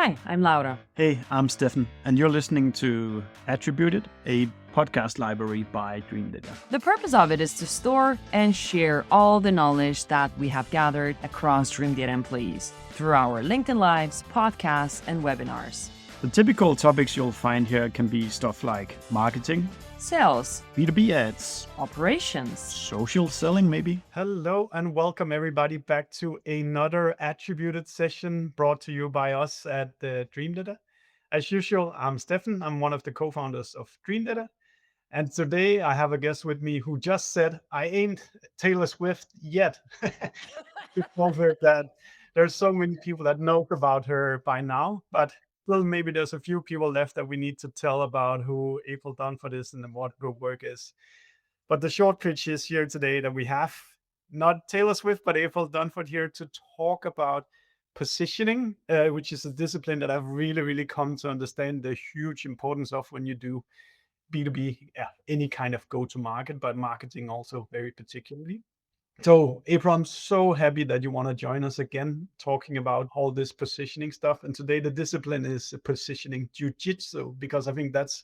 Hi, I'm Laura. Hey, I'm Steffen, and you're listening to Attributed, a podcast library by Dreamdata. The purpose of it is to store and share all the knowledge that we have gathered across Dreamdata employees through our LinkedIn Lives, podcasts, and webinars. The typical topics you'll find here can be stuff like marketing, Sales, B2B ads, operations, social selling maybe. Hello and welcome everybody back to another attributed session brought to you by us at Dreamdata. As usual, I'm Steffen. I'm one of the co-founders of Dreamdata. And today I have a guest with me who just said, I ain't Taylor Swift yet. To cover that there's so many people that know about her by now, but still maybe there's a few people left that we need to tell about who April Dunford is and what her work is. But the short pitch is here today that we have not Taylor Swift, but April Dunford here to talk about positioning, which is a discipline that I've really come to understand the huge importance of when you do B2B, any kind of go-to-market, but marketing also very particularly. So April, I'm so happy that you want to join us again, talking about all this positioning stuff. And today the discipline is positioning jujitsu, because I think that's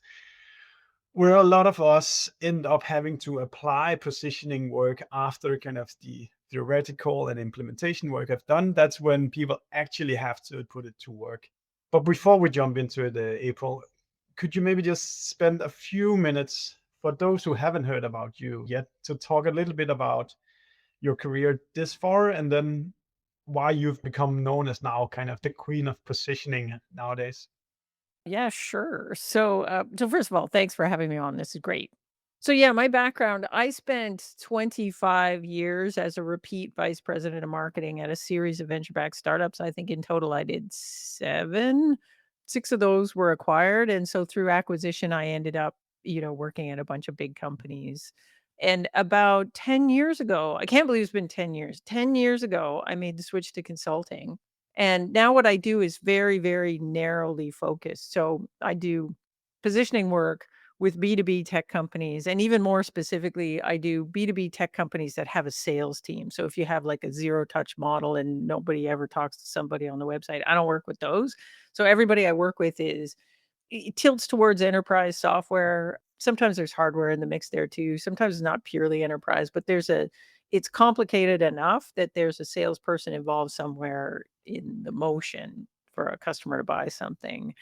where a lot of us end up having to apply positioning work after kind of the theoretical and implementation work I've done. That's when people actually have to put it to work. But before we jump into it, April, could you maybe just spend a few minutes for those who haven't heard about you yet to talk a little bit about your career this far, and then why you've become known as now kind of the queen of positioning nowadays? Yeah, sure. So first of all, thanks for having me on. This is great. So yeah, my background, I spent 25 years as a repeat vice president of marketing at a series of venture-backed startups. I think in total I did 7. 6 of those were acquired, and so through acquisition I ended up, working at a bunch of big companies. And about 10 years ago, I can't believe it's been 10 years. 10 years ago, I made the switch to consulting. And now what I do is very, very narrowly focused. So I do positioning work with B2B tech companies. And even more specifically, I do B2B tech companies that have a sales team. So if you have like a zero touch model and nobody ever talks to somebody on the website, I don't work with those. So everybody I work with it tilts towards enterprise software. Sometimes there's hardware in the mix there too. Sometimes it's not purely enterprise, but it's complicated enough that there's a salesperson involved somewhere in the motion for a customer to buy something.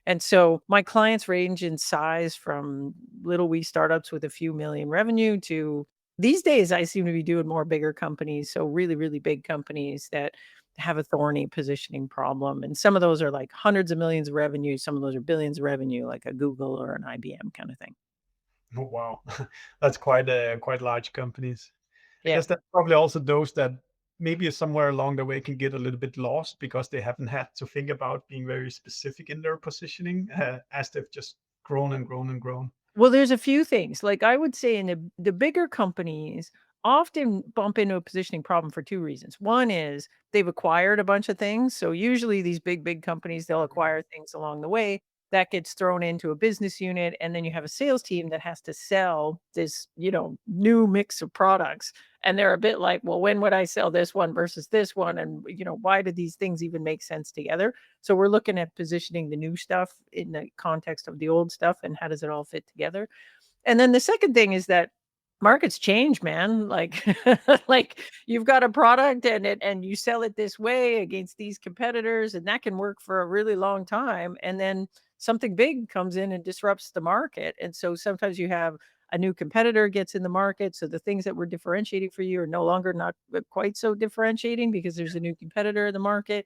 And so my clients range in size from little wee startups with a few million revenue to these days I seem to be doing more bigger companies. So really, really big companies that have a thorny positioning problem. And some of those are like hundreds of millions of revenue. Some of those are billions of revenue, like a Google or an IBM kind of thing. Oh, wow. That's quite large companies. I Yeah. guess that's probably also those that maybe somewhere along the way can get a little bit lost because they haven't had to think about being very specific in their positioning, as they've just grown and grown and grown. Well, there's a few things. Like I would say in the bigger companies often bump into a positioning problem for 2 reasons. One is they've acquired a bunch of things. So usually these big companies, they'll acquire things along the way. That gets thrown into a business unit, and then you have a sales team that has to sell this, new mix of products. And they're a bit like, well, when would I sell this one versus this one? And why do these things even make sense together? So we're looking at positioning the new stuff in the context of the old stuff and how does it all fit together? And then the second thing is that markets change, man. Like like you've got a product and you sell it this way against these competitors and that can work for a really long time, and then something big comes in and disrupts the market. And so sometimes you have a new competitor gets in the market, so the things that were differentiating for you are no longer not quite so differentiating because there's a new competitor in the market.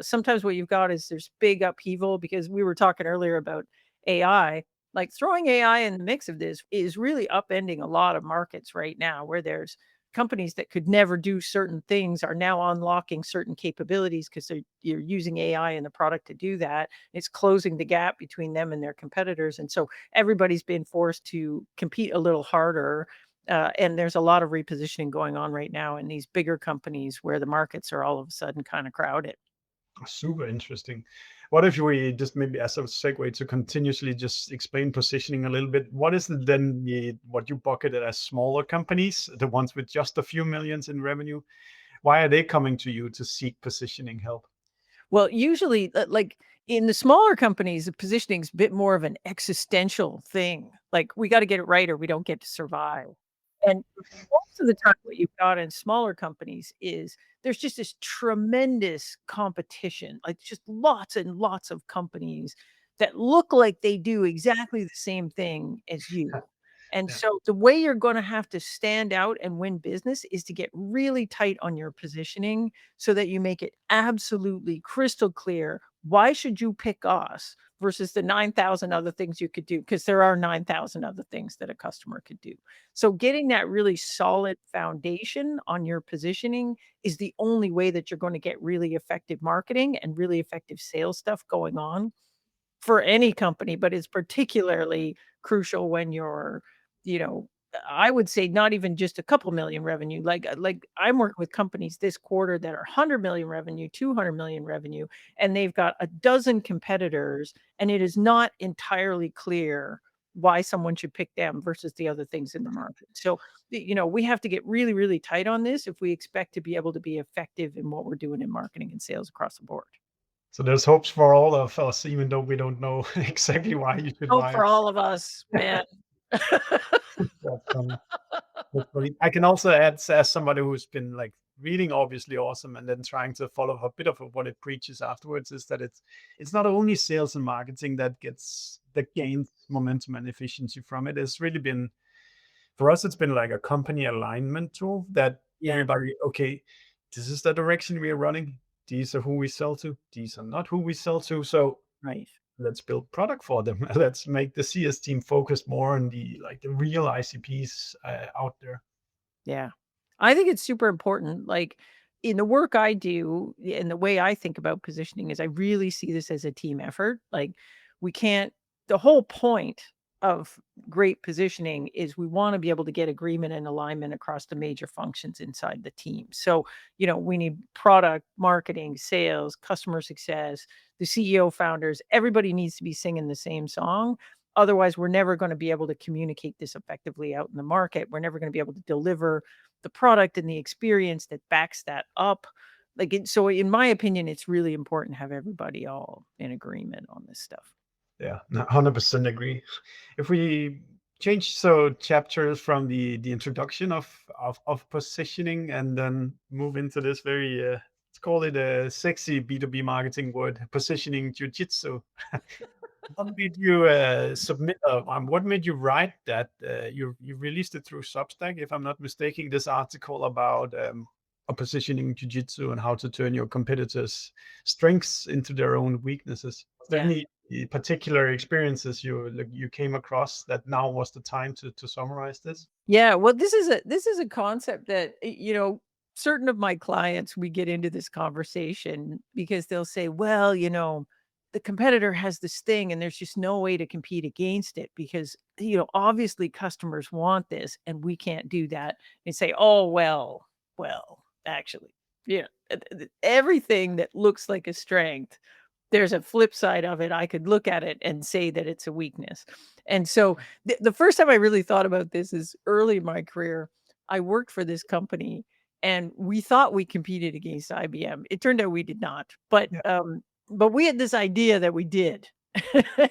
Sometimes what you've got is there's big upheaval because we were talking earlier about AI. Like throwing AI in the mix of this is really upending a lot of markets right now, where there's companies that could never do certain things are now unlocking certain capabilities because you're using AI in the product to do that. It's closing the gap between them and their competitors. And so everybody's been forced to compete a little harder. And there's a lot of repositioning going on right now in these bigger companies where the markets are all of a sudden kind of crowded. Super interesting. What if we just maybe as a segue to continuously just explain positioning a little bit? What is it then what you bucketed as smaller companies, the ones with just a few millions in revenue? Why are they coming to you to seek positioning help? Well, usually, like in the smaller companies, the positioning's a bit more of an existential thing. Like, we gotta get it right or we don't get to survive. And most of the time, what you've got in smaller companies is there's just this tremendous competition, like just lots and lots of companies that look like they do exactly the same thing as you. And Yeah. so the way you're gonna have to stand out and win business is to get really tight on your positioning so that you make it absolutely crystal clear, why should you pick us versus the 9,000 other things you could do? Because there are 9,000 other things that a customer could do. So getting that really solid foundation on your positioning is the only way that you're gonna get really effective marketing and really effective sales stuff going on for any company, but it's particularly crucial when you're, you know, I would say not even just a couple million revenue. Like I'm working with companies this quarter that are 100 million revenue, 200 million revenue, and they've got a dozen competitors, and it is not entirely clear why someone should pick them versus the other things in the market. So, we have to get really, really tight on this if we expect to be able to be effective in what we're doing in marketing and sales across the board. So there's hopes for all of us, even though we don't know exactly why you should Hope buy for it. all of us, man. That's funny. That's funny. I can also add, as somebody who's been like reading obviously awesome and then trying to follow a bit of what it preaches afterwards, is that it's not only sales and marketing that gains momentum and efficiency from it. It's really been, for us, it's been like a company alignment tool that Yeah, everybody, okay, this is the direction we are running. These are who we sell to. These are not who we sell to. So right. let's build product for them. Let's make the CS team focus more on the real ICPs out there. Yeah. I think it's super important. Like in the work I do, and the way I think about positioning is I really see this as a team effort. Like we can't, the whole point of great positioning is we want to be able to get agreement and alignment across the major functions inside the team. So, we need product, marketing, sales, customer success, the CEO founders, everybody needs to be singing the same song. Otherwise, we're never going to be able to communicate this effectively out in the market. We're never going to be able to deliver the product and the experience that backs that up. So in my opinion, it's really important to have everybody all in agreement on this stuff. Yeah, 100% agree. If we change chapters from the introduction of positioning and then move into this very let's call it a sexy B2B marketing word, positioning jujitsu. What made you submit? What made you write that? You released it through Substack, if I'm not mistaken. This article about a positioning jujitsu and how to turn your competitors' strengths into their own weaknesses. Was there Yeah. any particular experiences you came across that now was the time to summarize this? Yeah, well, this is a concept that certain of my clients we get into this conversation because they'll say, "Well, the competitor has this thing and there's just no way to compete against it because obviously customers want this and we can't do that." And say, "Oh, well, actually, everything that looks like a strength, there's a flip side of it. I could look at it and say that it's a weakness." And so the first time I really thought about this is early in my career. I worked for this company and we thought we competed against IBM. It turned out we did not. Yeah. But we had this idea that we did.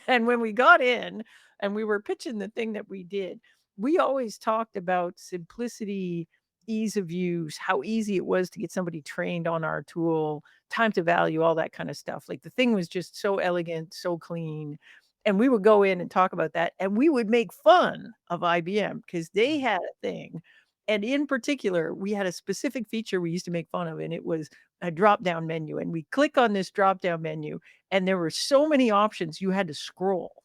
And when we got in and we were pitching the thing that we did, we always talked about simplicity, ease of use, how easy it was to get somebody trained on our tool, time to value, all that kind of stuff. Like the thing was just so elegant, so clean. And we would go in and talk about that. And we would make fun of IBM because they had a thing. And in particular, we had a specific feature we used to make fun of, and it was a drop down menu. And we click on this drop down menu, and there were so many options you had to scroll.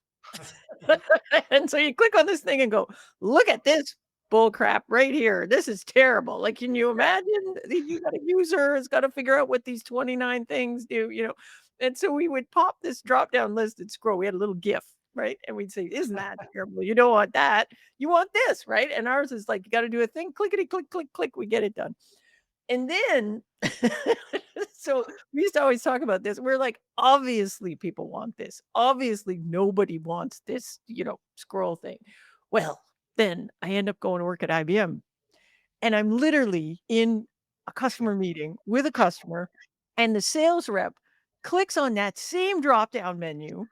And so you click on this thing and go, look at this bull crap right here. This is terrible. Like, can you imagine you got a user has got to figure out what these 29 things do? And so we would pop this drop down list and scroll. We had a little GIF, right? And we'd say, isn't that terrible? You don't want that. You want this, right? And ours is like, you got to do a thing, clickety, click, click, click. We get it done. And then, so we used to always talk about this. We're like, obviously people want this. Obviously nobody wants this, scroll thing. Well, then I end up going to work at IBM and I'm literally in a customer meeting with a customer and the sales rep clicks on that same drop down menu,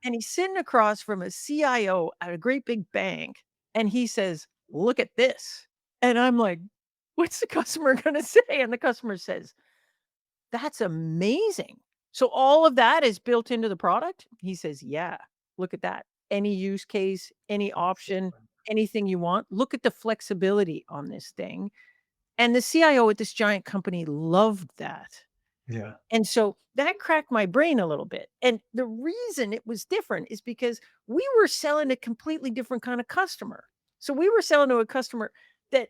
and he's sitting across from a CIO at a great big bank, and he says, "Look at this." And I'm like, "What's the customer gonna say?" And the customer says, "That's amazing. So all of that is built into the product?" He says, "Yeah, look at that. Any use case, any option, anything you want. Look at the flexibility on this thing." And the CIO at this giant company loved that. Yeah. And so that cracked my brain a little bit. And the reason it was different is because we were selling a completely different kind of customer. So we were selling to a customer that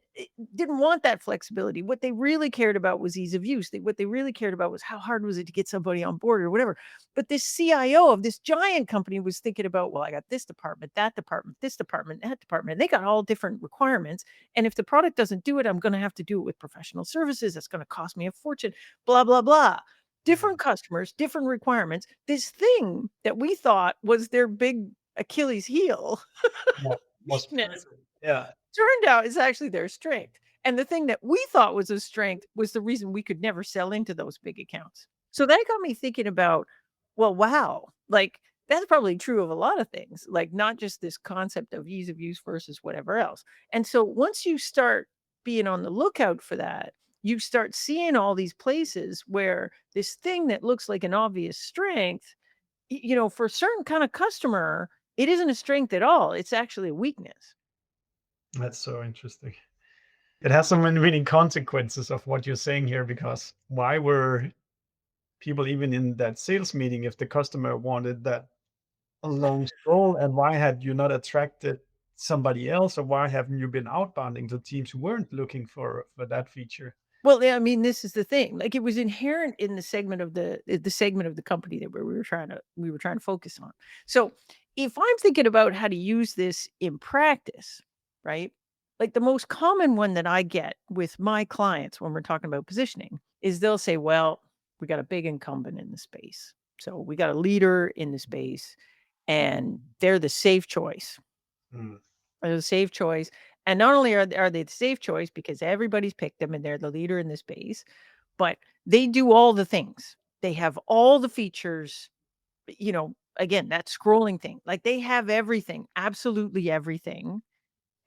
didn't want that flexibility. What they really cared about was ease of use. What they really cared about was how hard was it to get somebody on board or whatever. But this CIO of this giant company was thinking about, well, I got this department, that department, this department, that department. And they got all different requirements. And if the product doesn't do it, I'm going to have to do it with professional services. That's going to cost me a fortune, blah, blah, blah. Different customers, different requirements. This thing that we thought was their big Achilles heel Was weakness yeah. turned out is actually their strength. And the thing that we thought was a strength was the reason we could never sell into those big accounts. So that got me thinking about, well, wow, like that's probably true of a lot of things, like not just this concept of ease of use versus whatever else. And so once you start being on the lookout for that, you start seeing all these places where this thing that looks like an obvious strength, for a certain kind of customer, it isn't a strength at all. It's actually a weakness. That's so interesting. It has so many consequences of what you're saying here, because why were people even in that sales meeting if the customer wanted that a long stroll, and why had you not attracted somebody else, or why haven't you been outbounding to teams who weren't looking for that feature? Well, yeah, I mean, this is the thing. Like it was inherent in the segment of the segment of the company that we were trying to focus on. So if I'm thinking about how to use this in practice, right? Like the most common one that I get with my clients when we're talking about positioning is they'll say, well, we got a big incumbent in the space. So we got a leader in the space and they're the safe choice. Mm, They're the safe choice. And not only are they the safe choice because everybody's picked them and they're the leader in the space, but they do all the things. They have all the features, again, that scrolling thing. Like they have everything, absolutely everything,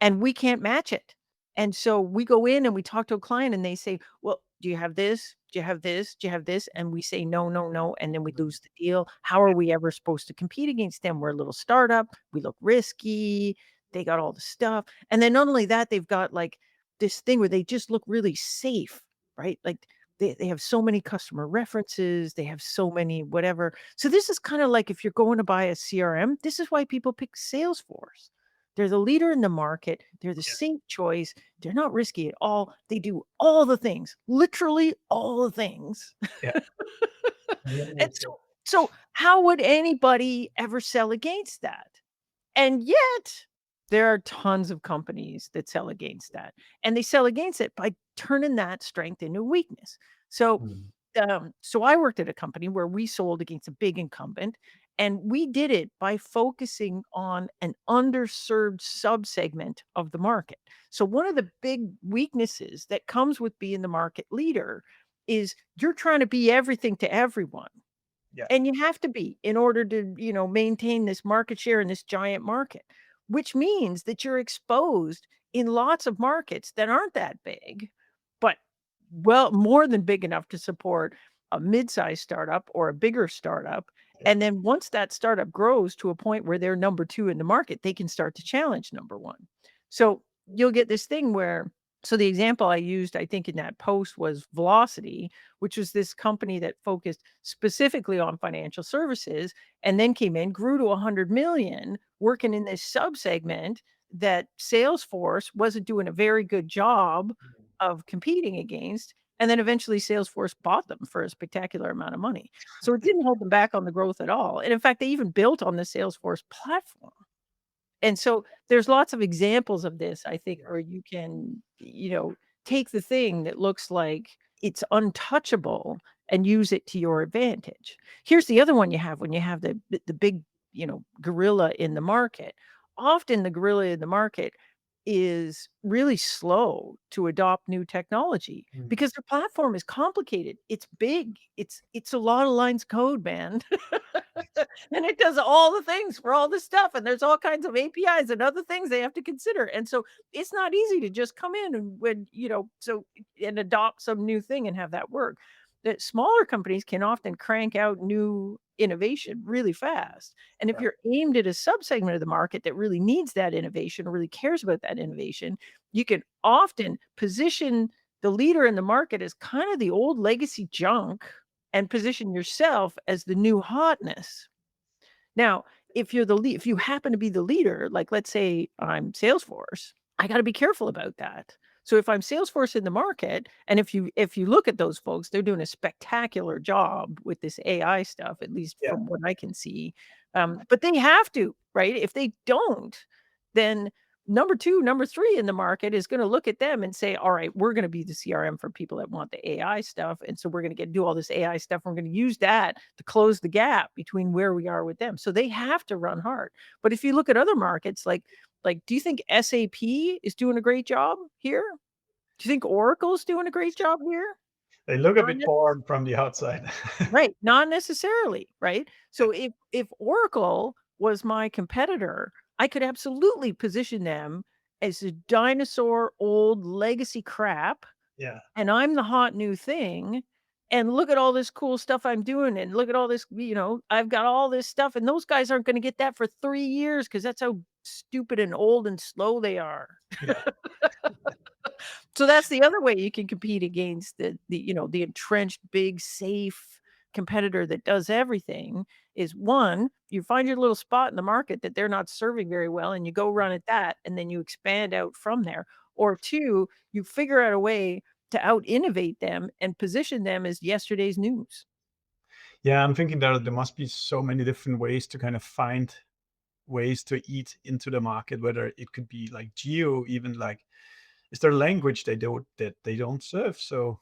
and we can't match it. And so we go in and we talk to a client and they say, "Well, do you have this? Do you have this? Do you have this?" And we say, "No, no, no." And then we lose the deal. How are we ever supposed to compete against them? We're a little startup. We look risky. They got all the stuff. And then not only that, they've got like this thing where they just look really safe, right? Like they have so many customer references. They have so many whatever. So this is kind of like if you're going to buy a CRM, this is why people pick Salesforce. They're the leader in the market. They're the safe choice. They're not risky at all. They do all the things, literally all the things. yeah. Yeah, And that's it. so how would anybody ever sell against that? And yet there are tons of companies that sell against that. And they sell against it by turning that strength into weakness. So Mm, so I worked at a company where we sold against a big incumbent, and we did it by focusing on an underserved subsegment of the market. So one of the big weaknesses that comes with being the market leader is you're trying to be everything to everyone. yeah. And you have to be in order to, maintain this market share in this giant market, which means that you're exposed in lots of markets that aren't that big, but well, more than big enough to support a mid-sized startup or a bigger startup. Yeah. And then once that startup grows to a point where they're number 2 in the market, they can start to challenge number 1. So you'll get this thing where so the example I used, I think in that post was Velocity, which was this company that focused specifically on financial services and then came in, grew to 100 million, working in this subsegment that Salesforce wasn't doing a very good job of competing against. And then eventually Salesforce bought them for a spectacular amount of money. So it didn't hold them back on the growth at all. And in fact, they even built on the Salesforce platform. And so there's lots of examples of this, I think, where you can, take the thing that looks like it's untouchable and use it to your advantage. Here's the other one you have when you have the big, gorilla in the market. Often the gorilla in the market is really slow to adopt new technology because their platform is complicated. It's big. It's a lot of lines of code, man. And it does all the things for all this stuff, and there's all kinds of APIs and other things they have to consider. And so it's not easy to just come in and and adopt some new thing and have that work. That smaller companies can often crank out new innovation really fast. And if Right. you're aimed at a subsegment of the market that really needs that innovation or really cares about that innovation, you can often position the leader in the market as kind of the old legacy junk and position yourself as the new hotness. Now, if you happen to be the leader, like let's say I'm Salesforce, I got to be careful about that. So if I'm Salesforce in the market, and if you look at those folks, they're doing a spectacular job with this AI stuff, at least Yeah. from what I can see. But they have to, right? If they don't, then number two, number three in the market is going to look at them and say, all right, we're going to be the CRM for people that want the AI stuff. And so we're going to do all this AI stuff. We're going to use that to close the gap between where we are with them. So they have to run hard. But if you look at other markets, do you think SAP is doing a great job here? Do you think Oracle's doing a great job here? They look a Not bit bored from the outside. Right, not necessarily, right? So if Oracle was my competitor, I could absolutely position them as a dinosaur old legacy crap, Yeah. and I'm the hot new thing, and look at all this cool stuff I'm doing, and look at all this, I've got all this stuff, and those guys aren't gonna get that for 3 years because that's how stupid and old and slow they are. Yeah. So that's the other way you can compete against the entrenched, big, safe competitor that does everything is one, you find your little spot in the market that they're not serving very well and you go run at that and then you expand out from there. Or two, you figure out a way to out innovate them and position them as yesterday's news. Yeah, I'm thinking that there must be so many different ways to kind of find ways to eat into the market, whether it could be like geo, even like is there a language they don't serve? So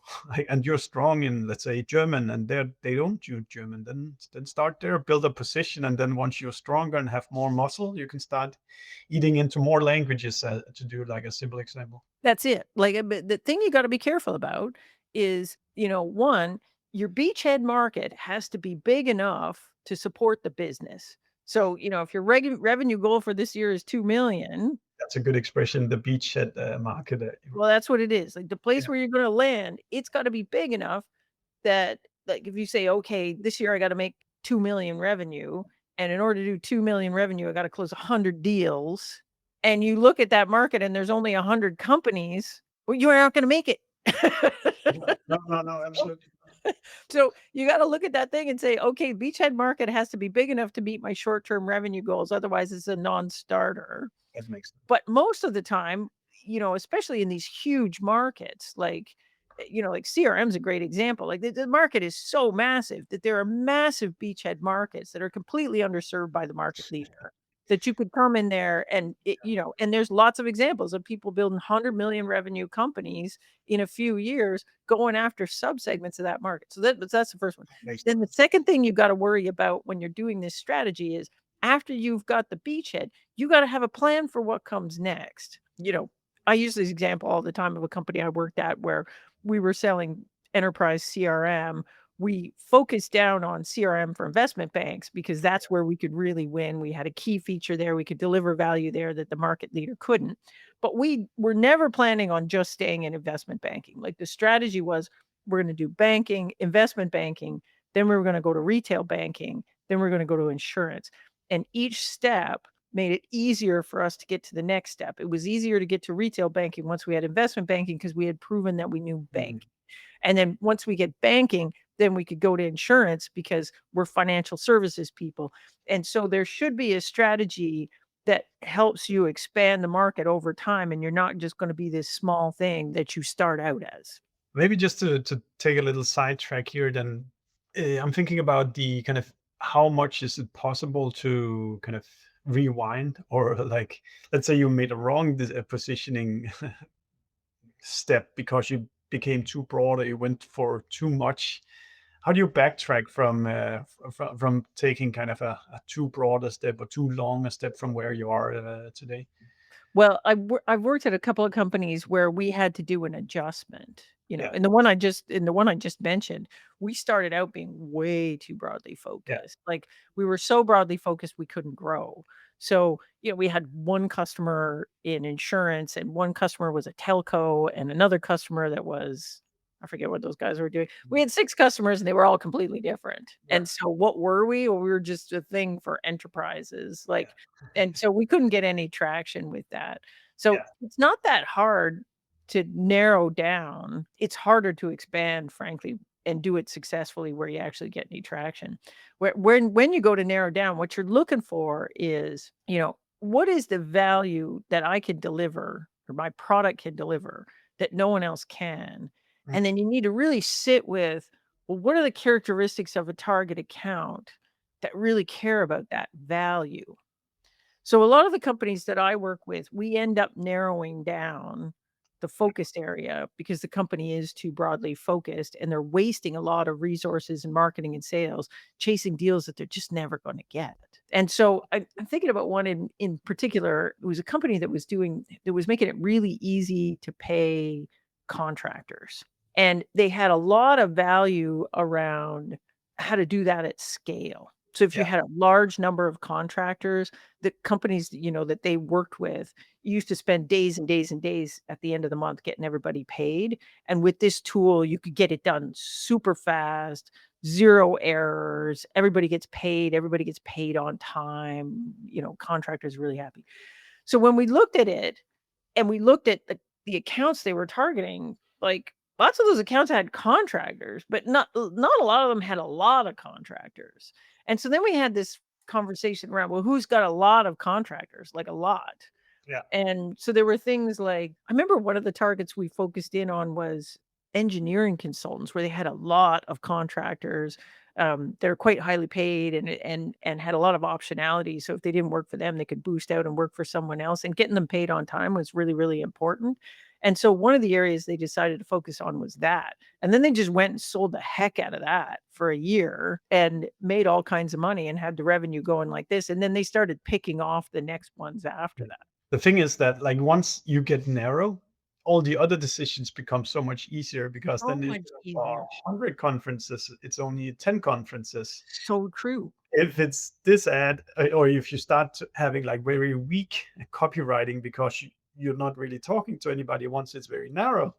and you're strong in, let's say, German, and they don't use German, then start there, build a position, and then once you're stronger and have more muscle, you can start eating into more languages, to do like a simple example. That's it. But the thing you gotta be careful about is, one, your beachhead market has to be big enough to support the business. So, if your revenue goal for this year is 2,000,000, That's a good expression, the beachhead market. well, that's what it is. Like, the place Yeah. where you're gonna land, it's gotta be big enough that, like, if you say, "Okay, this year I gotta make 2,000,000 revenue, and in order to do 2,000,000 revenue, I gotta close 100 deals," and you look at that market and there's only 100 companies, well, you're not gonna make it. No, no, no, absolutely. So, you gotta look at that thing and say, "Okay, beachhead market has to be big enough to meet my short-term revenue goals, otherwise it's a non-starter." That makes sense. But most of the time, especially in these huge markets, like CRM's a great example. Like the market is so massive that there are massive beachhead markets that are completely underserved by the market leader. That you could come in there and and there's lots of examples of people building 100 million revenue companies in a few years going after subsegments of that market. So that's the first one. Makes Then the sense. second thing you got to worry about when you're doing this strategy is after you've got the beachhead, you gotta have a plan for what comes next. I use this example all the time of a company I worked at where we were selling enterprise CRM. We focused down on CRM for investment banks because that's where we could really win. We had a key feature there. We could deliver value there that the market leader couldn't. But we were never planning on just staying in investment banking. Like the strategy was we're going to do banking, investment banking, then we were going to go to retail banking, then we're going to go to insurance. And each step made it easier for us to get to the next step. It was easier to get to retail banking once we had investment banking because we had proven that we knew Mhm. banking. And then once we get banking, then we could go to insurance because we're financial services people. And so there should be a strategy that helps you expand the market over time, and you're not just going to be this small thing that you start out as. Maybe just to take a little sidetrack here, then I'm thinking about the kind of how much is it possible to kind of rewind, or like, let's say you made a wrong positioning step because you became too broad or you went for too much. How do you backtrack from taking kind of a too broad a step or too long a step from where you are today? Well, I've worked at a couple of companies where we had to do an adjustment, Yeah. and the one I just mentioned, we started out being way too broadly Yeah. focused. Like, we were so broadly focused we couldn't grow. So, we had one customer in insurance, and one customer was a telco, and another customer that was, I forget what those guys were doing. We had 6 customers and they were all completely different. Yeah. And so what were we? Well, we were just a thing for enterprises. Yeah. And so we couldn't get any traction with that. So Yeah. it's not that hard to narrow down. It's harder to expand, frankly, and do it successfully where you actually get any traction. When you go to narrow down, what you're looking for is, what is the value that I can deliver or my product can deliver that no one else can? Mm. And then you need to really sit with, well, what are the characteristics of a target account that really care about that value? So a lot of the companies that I work with, we end up narrowing down the focused area because the company is too broadly focused and they're wasting a lot of resources in marketing and sales chasing deals that they're just never going to get. And so I'm thinking about one in particular. It was a company that was making it really easy to pay contractors. And they had a lot of value around how to do that at scale. So if you Yeah. had a large number of contractors, the companies, that they worked with used to spend days and days and days at the end of the month getting everybody paid. And with this tool, you could get it done super fast, 0 errors, everybody gets paid on time, contractors really happy. So when we looked at it and we looked at the accounts they were targeting, like, lots of those accounts had contractors, but not a lot of them had a lot of contractors. And so then we had this conversation around, well, who's got a lot of contractors? Like, a lot. Yeah. And so there were things like, I remember one of the targets we focused in on was engineering consultants, where they had a lot of contractors. They're quite highly paid and had a lot of optionality. So if they didn't work for them, they could boost out and work for someone else. And getting them paid on time was really, really important. And so one of the areas they decided to focus on was that. And then they just went and sold the heck out of that for a year and made all kinds of money and had the revenue going like this. And then they started picking off the next ones after that. The thing is that, like, once you get narrow, all the other decisions become so much easier because So then much instead of easier. 100 conferences, it's only 10 conferences. So true. If it's this ad, or if you start having like very weak copywriting because you're not really talking to anybody once it's very narrow,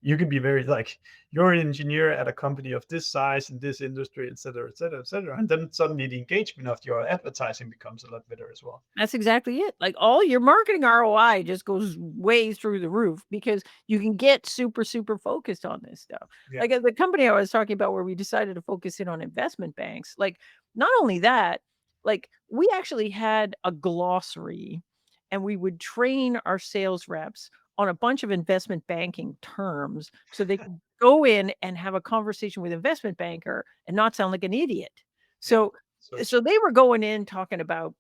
you can be very like, you're an engineer at a company of this size in this industry, et cetera, et cetera, et cetera. And then suddenly the engagement of your advertising becomes a lot better as well. That's exactly it. Like, all your marketing ROI just goes way through the roof because you can get super, super focused on this stuff. Yeah. Like, at the company I was talking about where we decided to focus in on investment banks, like, not only that, like, we actually had a glossary and we would train our sales reps on a bunch of investment banking terms so they could go in and have a conversation with investment banker and not sound like an idiot. Yeah. So So so they were going in talking about,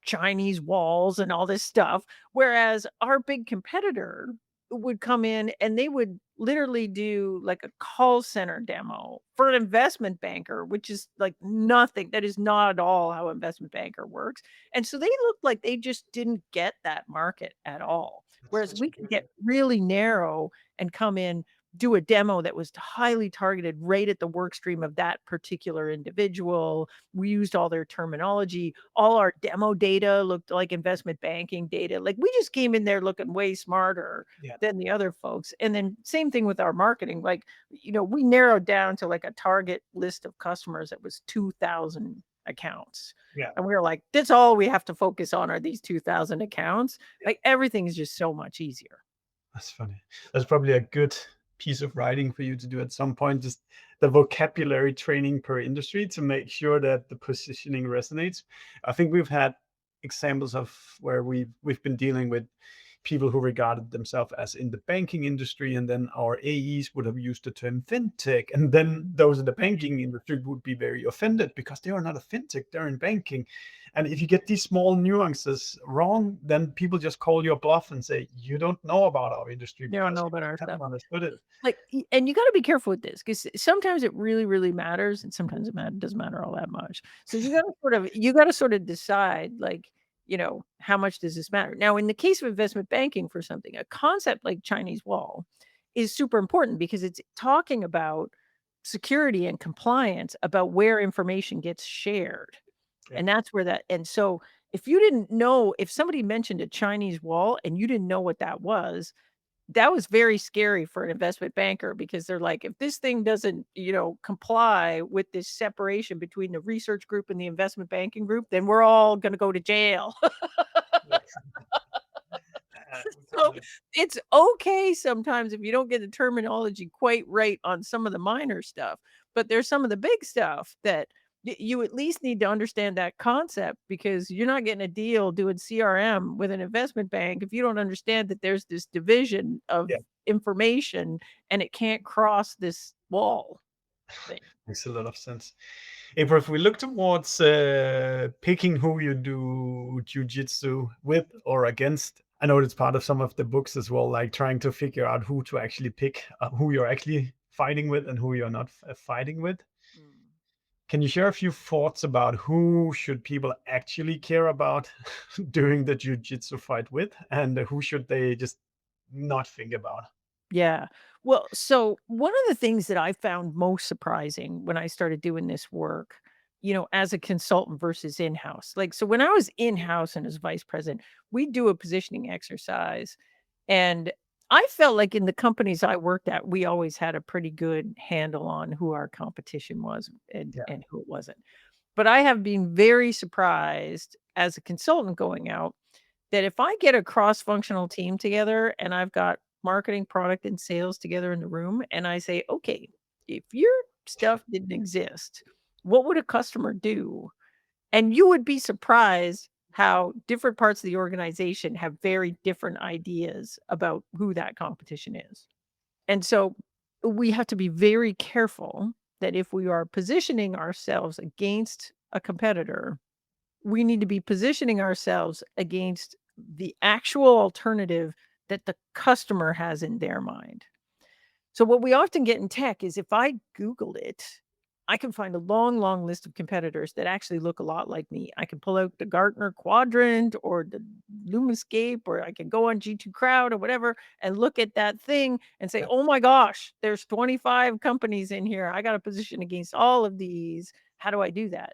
Chinese walls and all this stuff, whereas our big competitor would come in and they would literally do like a call center demo for an investment banker, which is like nothing. That is not at all how investment banker works. And so they looked like they just didn't get that market at all. that's Whereas such we a could good. get really narrow and come in, do a demo that was highly targeted right at the work stream of that particular individual. We used all their terminology. All our demo data looked like investment banking data. Like, we just came in there looking way smarter Yeah. than the other folks. And then same thing with our marketing. Like, we narrowed down to like a target list of customers that was 2,000 accounts. Yeah. And we were like, that's all we have to focus on are these 2,000 accounts. Yeah. Like, everything's just so much easier. That's funny. That's probably a good piece of writing for you to do at some point, just the vocabulary training per industry to make sure that the positioning resonates. I think we've had examples of where we've been dealing with people who regarded themselves as in the banking industry, and then our AEs would have used the term fintech, and then those in the banking industry would be very offended because they are not a fintech, they're in banking. And if you get these small nuances wrong, then people just call your bluff and say you don't know about our industry They don't because know you about our haven't stuff. understood it. Like, and you got to be careful with this because sometimes it really, really matters, and sometimes it doesn't matter all that much. So you got to sort of decide, like, how much does this matter? Now, in the case of investment banking for something, a concept like Chinese wall is super important because it's talking about security and compliance about where information gets shared. Yeah. And that's where and so if you didn't know, if somebody mentioned a Chinese wall and you didn't know what that was very scary for an investment banker because they're like, if this thing doesn't, comply with this separation between the research group and the investment banking group, then we're all going to go to jail. Yeah. So it's okay sometimes if you don't get the terminology quite right on some of the minor stuff, but there's some of the big stuff that you at least need to understand that concept because you're not getting a deal doing CRM with an investment bank if you don't understand that there's this division of Yeah. information and it can't cross this wall thing. Makes a lot of sense. April, if we look towards picking who you do jujitsu with or against, I know it's part of some of the books as well, like trying to figure out who to actually pick, who you're actually fighting with and who you're not fighting with. Mm. Can you share a few thoughts about who should people actually care about doing the jujitsu fight with, and who should they just not think about? Yeah. Well, so one of the things that I found most surprising when I started doing this work, as a consultant versus in-house. Like, so when I was in-house and as vice president, we do a positioning exercise. And I felt like in the companies I worked at, we always had a pretty good handle on who our competition was Yeah. and who it wasn't. But I have been very surprised as a consultant going out that if I get a cross-functional team together and I've got marketing, product, and sales together in the room, and I say, "Okay, if your stuff didn't exist, what would a customer do?" And you would be surprised how different parts of the organization have very different ideas about who that competition is. And so we have to be very careful that if we are positioning ourselves against a competitor, we need to be positioning ourselves against the actual alternative that the customer has in their mind. So what we often get in tech is if I Googled it, I can find a long, long list of competitors that actually look a lot like me. I can pull out the Gartner Quadrant or the Lumascape, or I can go on G2 Crowd or whatever and look at that thing and say, Yeah. oh my gosh, there's 25 companies in here. I got a position against all of these. How do I do that?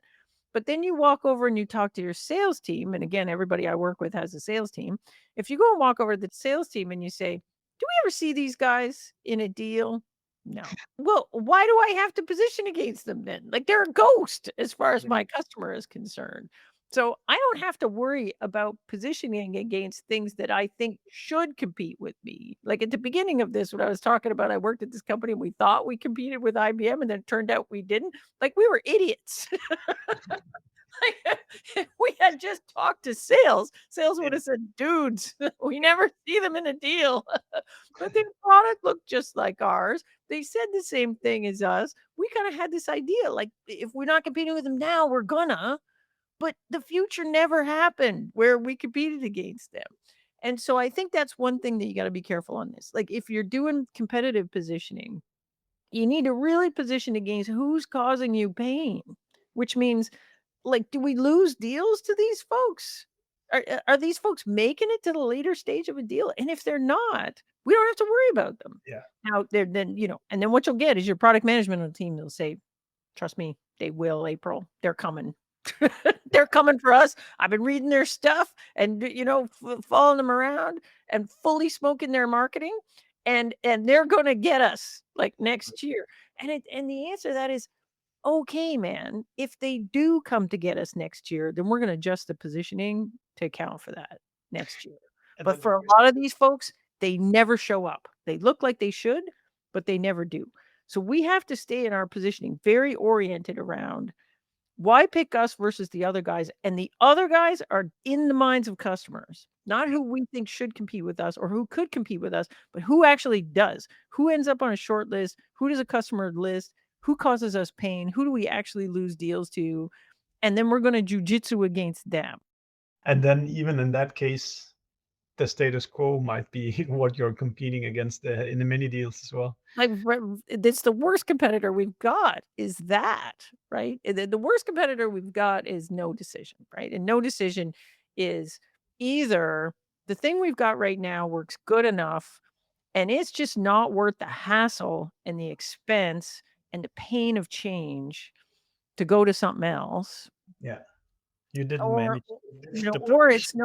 But then you walk over and you talk to your sales team. And again, everybody I work with has a sales team. If you go and walk over to the sales team and you say, do we ever see these guys in a deal? No. Well, why do I have to position against them then? Like they're a ghost as far as Yeah. my customer is concerned. So I don't have to worry about positioning against things that I think should compete with me. Like at the beginning of this, when I was talking about I worked at this company and we thought we competed with IBM and then it turned out we didn't. Like we were idiots. Like, if we had just talked to sales would Yeah. have said, dudes, we never see them in a deal. But their product looked just like ours. They said the same thing as us. We kind of had this idea like, if we're not competing with them now, we're gonna. But the future never happened where we competed against them. And so I think that's one thing that you got to be careful on this. Like, if you're doing competitive positioning, you need to really position against who's causing you pain, which means like, do we lose deals to these folks? Are these folks making it to the later stage of a deal? And if they're not, we don't have to worry about them. Yeah. Now, they're then, and then what you'll get is your product management on the team. They'll say, trust me, they will, April. They're coming. They're coming for us. I've been reading their stuff and, following them around and fully smoking their marketing. And they're going to get us like next year. And the answer to that is, okay, man, if they do come to get us next year, then we're going to adjust the positioning to account for that next year. And But then the for a question, lot of these folks, they never show up. They look like they should, but they never do. So we have to stay in our positioning very oriented around why pick us versus the other guys. And the other guys are in the minds of customers, not who we think should compete with us or who could compete with us, but who actually does. Who ends up on a short list? Who does a customer list? Who causes us pain? Who do we actually lose deals to? And then we're going to jujitsu against them. and then even in that case, the status quo might be what you're competing against in the mini deals as well. Like, that's the worst competitor we've got is that, right? The worst competitor we've got is no decision, right? And no decision is either the thing we've got right now works good enough and it's just not worth the hassle and the expense and the pain of change to go to something else, Yeah. You didn't or manage you know, the or position.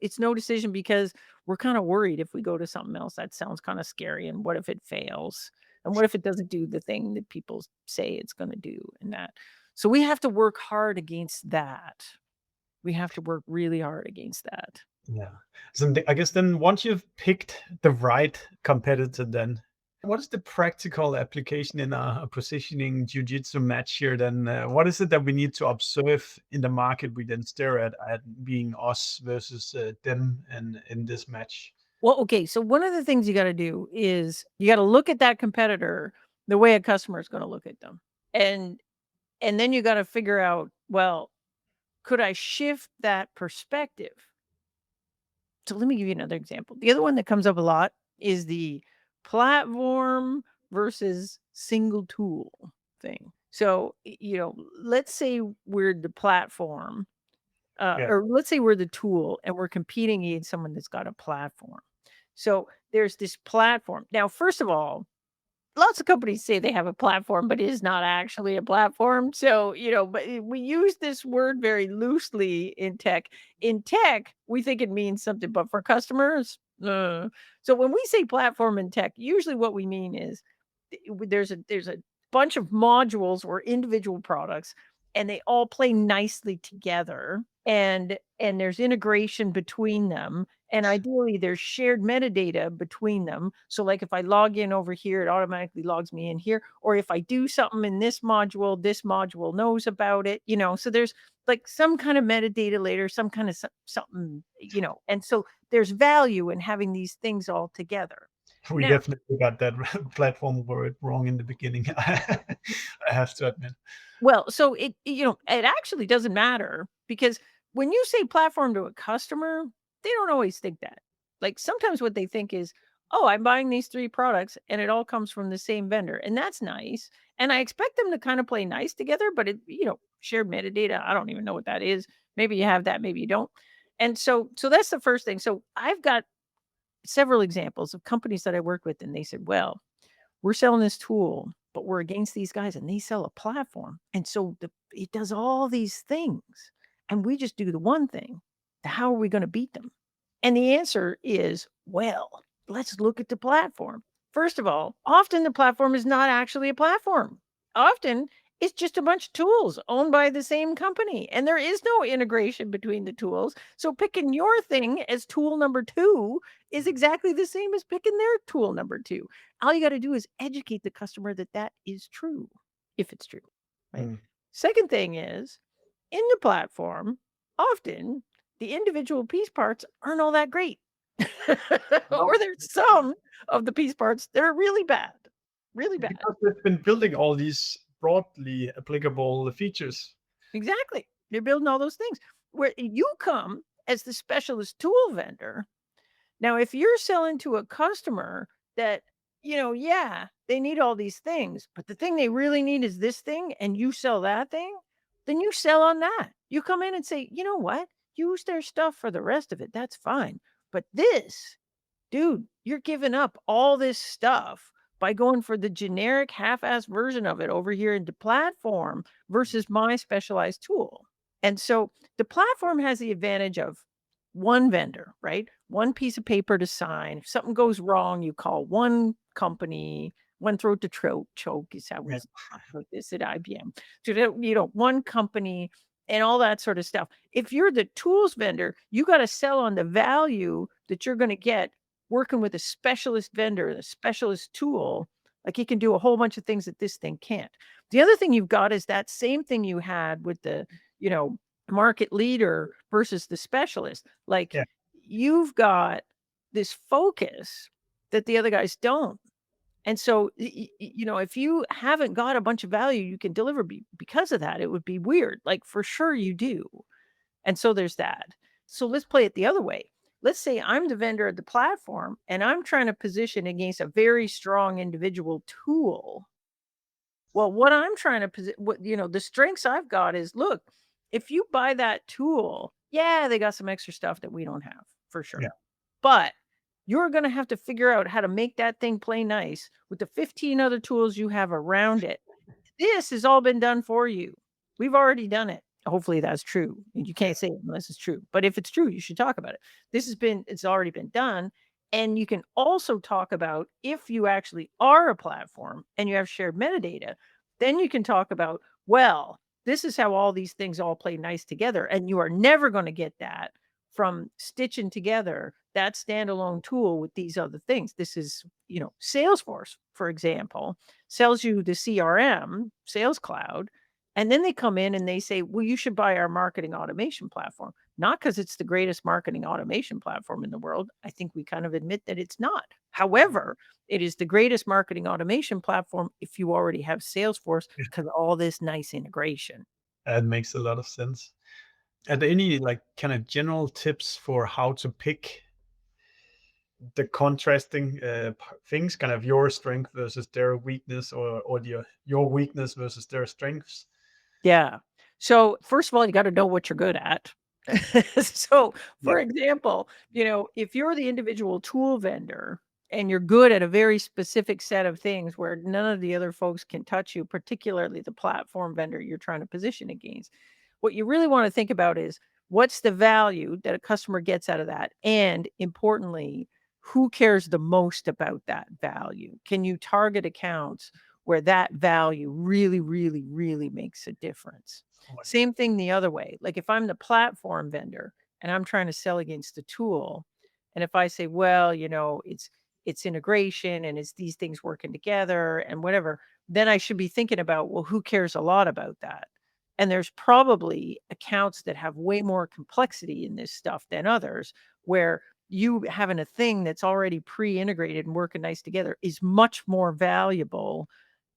it's no decision because we're kind of worried if we go to something else that sounds kind of scary, and what if it fails, and what if it doesn't do the thing that people say it's going to do, and that. So we have to work hard against that. We have to work really hard against that. Yeah. So I guess then once you've picked the right competitor, then what is the practical application in a positioning jujitsu match here? Then what is it that we need to observe in the market we then stare at being us versus them and in this match? Well, okay, so one of the things you gotta do is you gotta look at that competitor the way a customer is gonna look at them. And and then you gotta figure out, well, could I shift that perspective? So let me give you another example. The other one that comes up a lot is the platform versus single tool thing. So, let's say we're the platform, Yeah. or let's say we're the tool and we're competing against someone that's got a platform. So there's this platform. Now, first of all, lots of companies say they have a platform, but it is not actually a platform. So, but we use this word very loosely in tech. In tech, we think it means something, but for customers, so when we say platform in tech, usually what we mean is there's a bunch of modules or individual products, and they all play nicely together, and there's integration between them, and ideally, there's shared metadata between them. So, like, if I log in over here, it automatically logs me in here. Or if I do something in this module knows about it, So there's like some kind of metadata later, some kind of something, And so there's value in having these things all together. We Now, definitely got that platform word wrong in the beginning. I have to admit. well, so it actually doesn't matter because when you say platform to a customer, they don't always think that. Like sometimes what they think is, "Oh, I'm buying these 3 products and it all comes from the same vendor." And that's nice. And I expect them to kind of play nice together, but shared metadata, I don't even know what that is. Maybe you have that, maybe you don't. And so that's the first thing. So I've got several examples of companies that I work with and they said, "Well, we're selling this tool, but we're against these guys and they sell a platform. And so it does all these things. And we just do the one thing. How are we going to beat them?" And the answer is, well, let's look at the platform. First of all, often the platform is not actually a platform. Often it's just a bunch of tools owned by the same company, and there is no integration between the tools. So picking your thing as tool number 2 is exactly the same as picking their tool number 2. All you got to do is educate the customer that that is true, if it's true, right? Mm. Second thing is, in the platform, often the individual piece parts aren't all that great. Or there's some of the piece parts that are really bad, really bad. Because they've been building all these broadly applicable features. Exactly. They're building all those things. Where you come as the specialist tool vendor. Now, if you're selling to a customer that, yeah, they need all these things, but the thing they really need is this thing, and you sell that thing, then you sell on that. You come in and say, "You know what? Use their stuff for the rest of it. That's fine. But this, dude, you're giving up all this stuff by going for the generic half-ass version of it over here in the platform versus my specialized tool." And so the platform has the advantage of one vendor, right? One piece of paper to sign. If something goes wrong, you call one company, one throat to choke is how we Yeah. talk about this at IBM. So one company and all that sort of stuff. If you're the tools vendor, you got to sell on the value that you're going to get working with a specialist vendor, a specialist tool. Like he can do a whole bunch of things that this thing can't. The other thing you've got is that same thing you had with the, market leader versus the specialist. Like Yeah. you've got this focus that the other guys don't. And so, if you haven't got a bunch of value you can deliver because of that, it would be weird. Like for sure you do. And so there's that. So let's play it the other way. Let's say I'm the vendor of the platform and I'm trying to position against a very strong individual tool. Well, what I'm trying to the strengths I've got is, look, If you buy that tool, yeah, they got some extra stuff that we don't have for sure. Yeah. But you're going to have to figure out how to make that thing play nice with the 15 other tools you have around it. This has all been done for you. We've already done it. Hopefully that's true. You can't say it unless it's true. But if it's true, you should talk about it. It's already been done. And you can also talk about if you actually are a platform and you have shared metadata, then you can talk about, well, this is how all these things all play nice together. And you are never going to get that from stitching together that standalone tool with these other things. This is, Salesforce, for example, sells you the CRM, Sales Cloud, and then they come in and they say, well, you should buy our marketing automation platform. Not because it's the greatest marketing automation platform in the world. I think we kind of admit that it's not. However, it is the greatest marketing automation platform if you already have Salesforce because of all this nice integration. That makes a lot of sense. Are there any like kind of general tips for how to pick the contrasting things, kind of your strength versus their weakness, or your weakness versus their strengths? Yeah. So first of all, you got to know what you're good at. So, for Yeah. example, if you're the individual tool vendor and you're good at a very specific set of things where none of the other folks can touch you, particularly the platform vendor you're trying to position against, what you really want to think about is what's the value that a customer gets out of that? And importantly, who cares the most about that value? Can you target accounts where that value really, really, really makes a difference? Same thing the other way. Like if I'm the platform vendor and I'm trying to sell against the tool, and if I say, well, it's integration and it's these things working together and whatever, then I should be thinking about, well, who cares a lot about that? And there's probably accounts that have way more complexity in this stuff than others, where you having a thing that's already pre-integrated and working nice together is much more valuable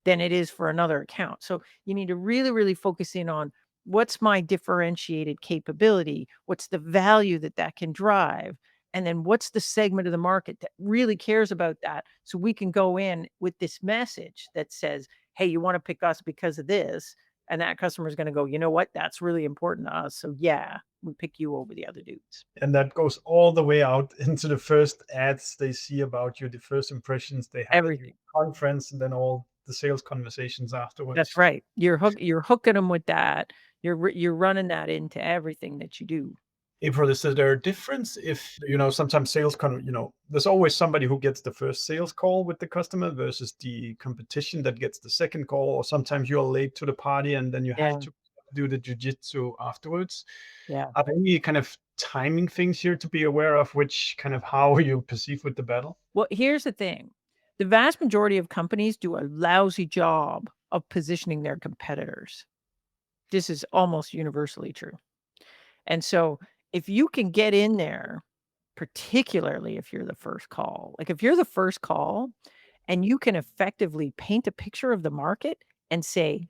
than it is for another account. So you need to really, really focus in on what's my differentiated capability? What's the value that that can drive? And then what's the segment of the market that really cares about that? So we can go in with this message that says, hey, you want to pick us because of this. And that customer is going to go, you know what? That's really important to us. So yeah, we pick you over the other dudes. And that goes all the way out into the first ads they see about you, the first impressions they have at your Everything. conference, and then all the sales conversations afterwards. That's right. You're hooking them with that. You're running that into everything that you do. April, is there a difference if, sometimes there's always somebody who gets the first sales call with the customer versus the competition that gets the second call, or sometimes you're late to the party and then you Yeah. have to do the jujitsu afterwards. Yeah. Are there any kind of timing things here to be aware of, which kind of how you perceive with the battle? Well, here's the thing. The vast majority of companies do a lousy job of positioning their competitors. This is almost universally true. And so if you can get in there, particularly if you're the first call, like if you're the first call and you can effectively paint a picture of the market and say,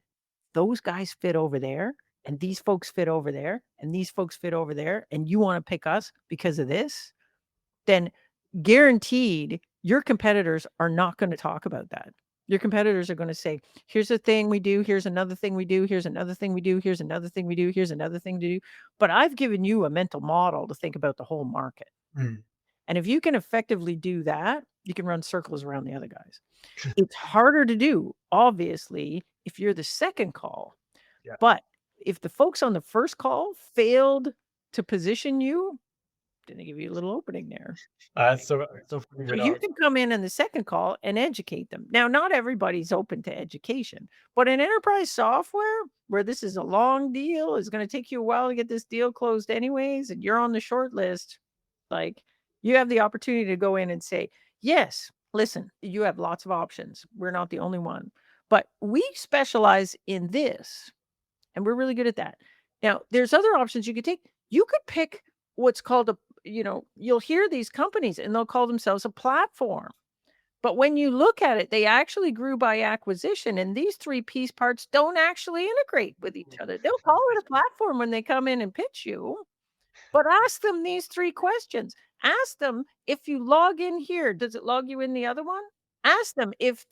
those guys fit over there and these folks fit over there and these folks fit over there, and you want to pick us because of this, then guaranteed your competitors are not going to talk about that. Your competitors are going to say, here's a thing we do, here's another thing we do, here's another thing we do, here's another thing we do, here's another thing to do. But I've given you a mental model to think about the whole market. Mm. And if you can effectively do that, you can run circles around the other guys. It's harder to do, obviously, if you're the second call. Yeah. But if the folks on the first call failed to position you, then they give you a little opening there. So So you can come in the second call and educate them. Now, not everybody's open to education, but in enterprise software, where this is a long deal, it's going to take you a while to get this deal closed anyways, and you're on the short list, like you have the opportunity to go in and say, yes, listen, you have lots of options. We're not the only one, but we specialize in this, and we're really good at that. Now, there's other options you could take. You could pick what's called you'll hear these companies and they'll call themselves a platform. But when you look at it, they actually grew by acquisition, and these three piece parts don't actually integrate with each other. They'll call it a platform when they come in and pitch you, but ask them these three questions. Ask them, if you log in here, does it log you in the other one? Ask them, if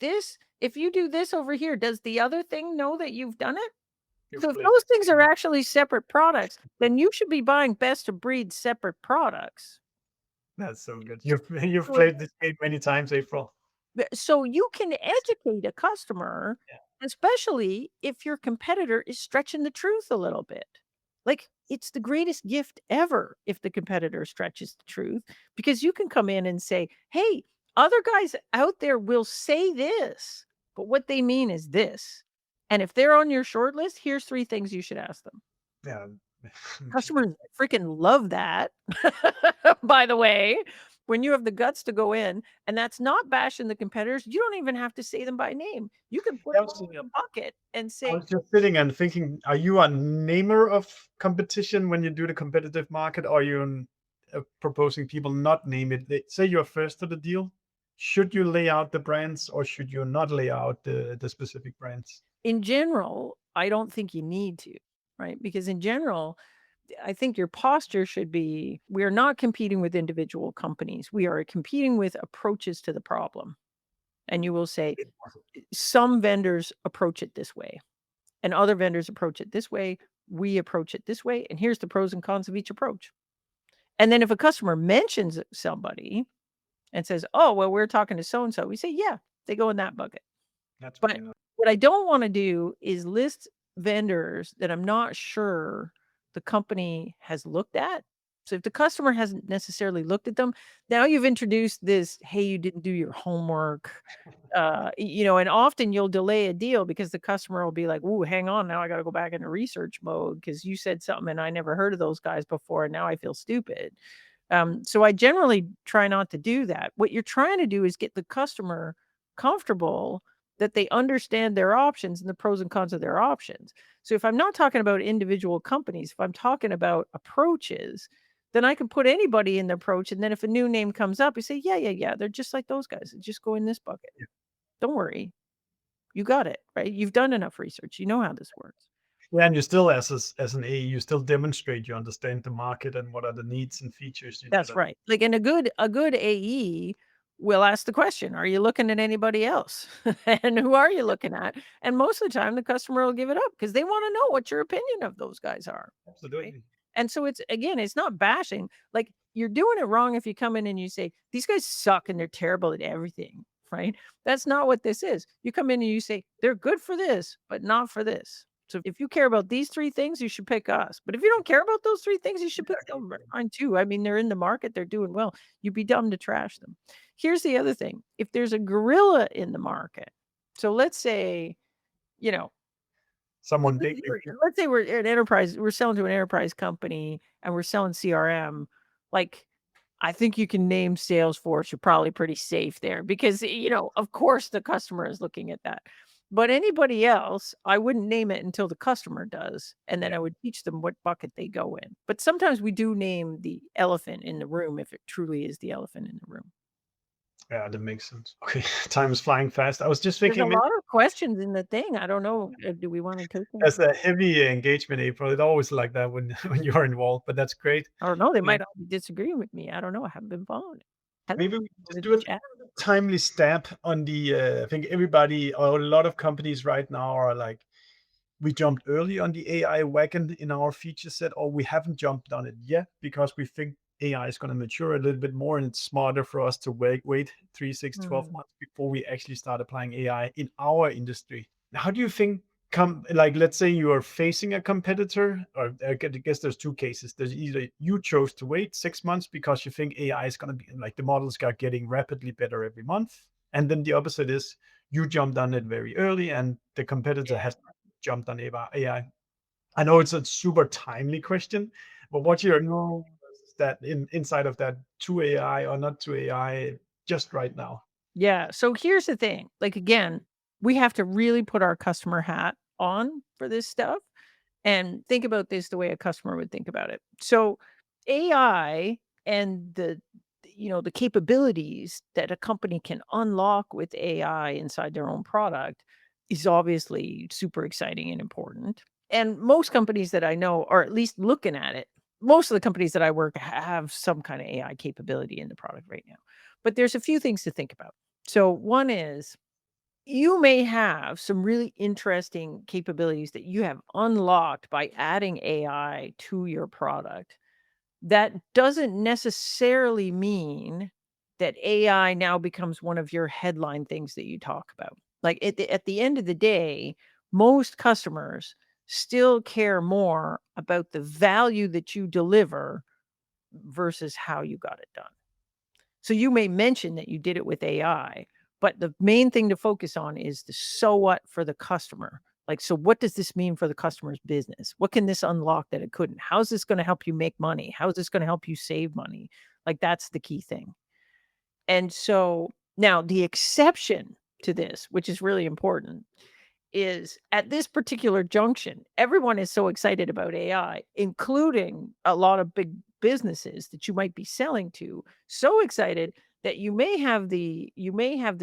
you do this over here, does the other thing know that you've done it? So if those things are actually separate products, then you should be buying best of breed separate products. That's so good. You've played this game many times, April. So you can educate a customer, especially if your competitor is stretching the truth a little bit. Like, it's the greatest gift ever if the competitor stretches the truth, because you can come in and say, hey, other guys out there will say this, but what they mean is this. And if they're on your short list, here's 3 things you should ask them. Yeah. Customers freaking love that, by the way, when you have the guts to go in, and that's not bashing the competitors. You don't even have to say them by name. You can put them in a bucket and I say, was just sitting and thinking, are you a namer of competition when you do the competitive market? Or are you proposing people not name it? Say you're first to the deal. Should you lay out the brands or should you not lay out the specific brands? in general, I don't think you need to, right? Because in general, I think your posture should be, we are not competing with individual companies. We are competing with approaches to the problem. And you will say, some vendors approach it this way, and other vendors approach it this way. We approach it this way. And here's the pros and cons of each approach. And then if a customer mentions somebody and says, oh, well, we're talking to so-and-so, we say, yeah, they go in that bucket. But what I don't want to do is list vendors that I'm not sure the company has looked at. So if the customer hasn't necessarily looked at them, now you've introduced this, hey, you didn't do your homework. And often you'll delay a deal because the customer will be like, ooh, hang on, now I got to go back into research mode because you said something and I never heard of those guys before, and now I feel stupid. So I generally try not to do that. What you're trying to do is get the customer comfortable that they understand their options and the pros and cons of their options. So if I'm not talking about individual companies, if I'm talking about approaches, then I can put anybody in the approach. And then if a new name comes up, you say, yeah, they're just like those guys. Just go in this bucket. Don't worry. You got it, right? You've done enough research. You know how this works. Yeah, and you still, as an AE, you still demonstrate you understand the market and what are the needs and features. That's right. Like, and a good AE will ask the question, are you looking at anybody else? And who are you looking at? And most of the time the customer will give it up because they want to know what your opinion of those guys are. Absolutely. Right? And so it's not bashing. Like, you're doing it wrong if you come in and you say, these guys suck and they're terrible at everything, right? That's not what this is. You come in and you say, they're good for this, but not for this. So if you care about these 3 things, you should pick us. But if you don't care about those 3 things, you should pick mine too. I mean, they're in the market, they're doing well. You'd be dumb to trash them. Here's the other thing. If there's a gorilla in the market, so let's say, someone big. let's say we're an enterprise, we're selling to an enterprise company and we're selling CRM. Like, I think you can name Salesforce. You're probably pretty safe there because, of course the customer is looking at that. But anybody else, I wouldn't name it until the customer does. And then I would teach them what bucket they go in. But sometimes we do name the elephant in the room if it truly is the elephant in the room. Yeah, that makes sense. Okay, time is flying fast. I was just There's thinking, a lot of questions in the thing. I don't know. Do we want to take them? as a heavy engagement, April, it's always like that when when you're involved, but that's great. I don't know. They might all be disagreeing with me. I don't know. I haven't been following it. Maybe we just do a timely stab on the, I think everybody or a lot of companies right now are like, we jumped early on the AI wagon in our feature set, or we haven't jumped on it yet because we think AI is going to mature a little bit more and it's smarter for us to wait 3, 6, 12 months before we actually start applying AI in our industry. How do you think, let's say you are facing a competitor, or I guess there's 2 cases. There's either you chose to wait 6 months because you think AI is going to be like the models are getting rapidly better every month. And then the opposite is you jumped on it very early and the competitor has jumped on AI. I know it's a super timely question, but what's your that inside of that to AI or not to AI just right now? Yeah. So here's the thing. Like, again, we have to really put our customer hat on for this stuff and think about this the way a customer would think about it. So AI and the capabilities that a company can unlock with AI inside their own product is obviously super exciting and important. And most companies that I know are at least looking at it. Most of the companies that I work have some kind of AI capability in the product right now. But there's a few things to think about. So one is you may have some really interesting capabilities that you have unlocked by adding AI to your product. That doesn't necessarily mean that AI now becomes one of your headline things that you talk about. Like at the end of the day, most customers still care more about the value that you deliver versus how you got it done. So you may mention that you did it with AI, but the main thing to focus on is the so what for the customer. Like, so what does this mean for the customer's business? What can this unlock that it couldn't? How's this going to help you make money? How is this going to help you save money? Like, that's the key thing. And so now the exception to this, which is really important, is at this particular junction, everyone is so excited about AI, including a lot of big businesses that you might be selling to, so excited that you may have the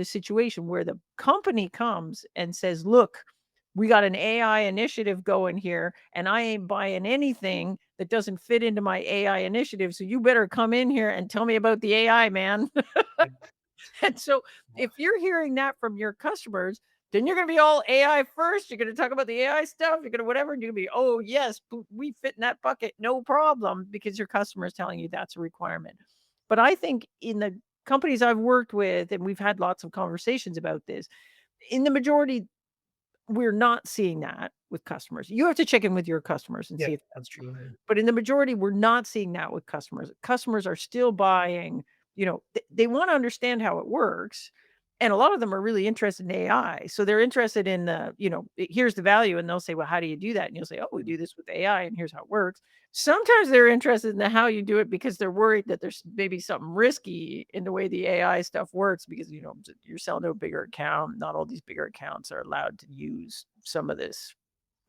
situation where the company comes and says, "Look, we got an AI initiative going here, and I ain't buying anything that doesn't fit into my AI initiative. So you better come in here and tell me about the AI, man." And so if you're hearing that from your customers, then you're going to be all AI first. You're going to talk about the AI stuff. You're going to whatever. And you're going to be, oh, yes, we fit in that bucket. No problem. Because your customer is telling you that's a requirement. But I think in the companies I've worked with, and we've had lots of conversations about this, in the majority, we're not seeing that with customers. You have to check in with your customers and Yeah, see if that's true. absolutely. But in the majority, we're not seeing that with customers. Customers are still buying, they want to understand how it works. And a lot of them are really interested in AI. So they're interested in here's the value. And they'll say, well, how do you do that? And you'll say, oh, we do this with AI and here's how it works. Sometimes they're interested in the how you do it because they're worried that there's maybe something risky in the way the AI stuff works because you're selling to a bigger account. Not all these bigger accounts are allowed to use some of this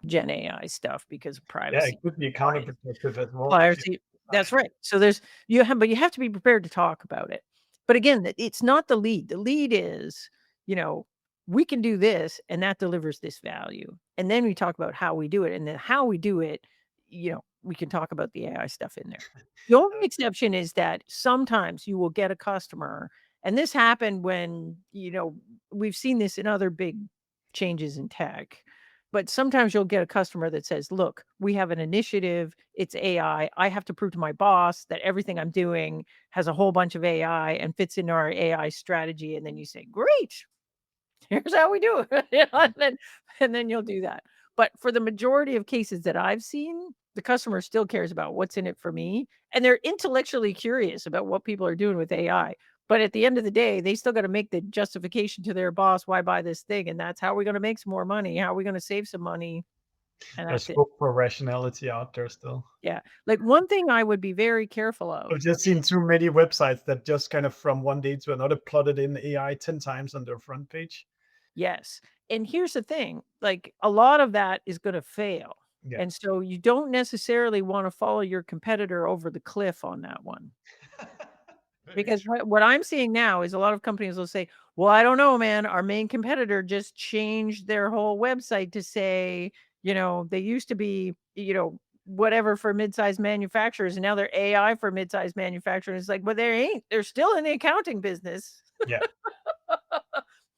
Gen AI stuff because of Yeah, privacy. it could be counterproductive as well if you Privacy. That's right. So you have to be prepared to talk about it. But again, it's not the lead. The lead is, you know, we can do this and that delivers this value. And then we talk about how we do it. And then how we do it, we can talk about the AI stuff in there. The only exception is that sometimes you will get a customer, and this happened when, we've seen this in other big changes in tech. But sometimes you'll get a customer that says, "Look, we have an initiative. It's AI. I have to prove to my boss that everything I'm doing has a whole bunch of AI and fits into our AI strategy." And then you say, "Great. Here's how we do it." And then you'll do that. But for the majority of cases that I've seen, the customer still cares about what's in it for me, and they're intellectually curious about what people are doing with AI. But at the end of the day, they still got to make the justification to their boss, why buy this thing? And that's how we're going to make some more money. How are we going to save some money? And there's that's it. scope for rationality out there still. Yeah. Like one thing I would be very careful of. I've just seen too many websites that just kind of from one day to another plotted in AI 10 times on their front page. Yes. And here's the thing, like a lot of that is going to fail. Yeah. And so you don't necessarily want to follow your competitor over the cliff on that one. Very Because true. what I'm seeing now is a lot of companies will say, "Well, I don't know, man. Our main competitor just changed their whole website to say, they used to be, whatever for mid-sized manufacturers, and now they're AI for mid-sized manufacturers." It's like, but they ain't. They're still in the accounting business. Yeah.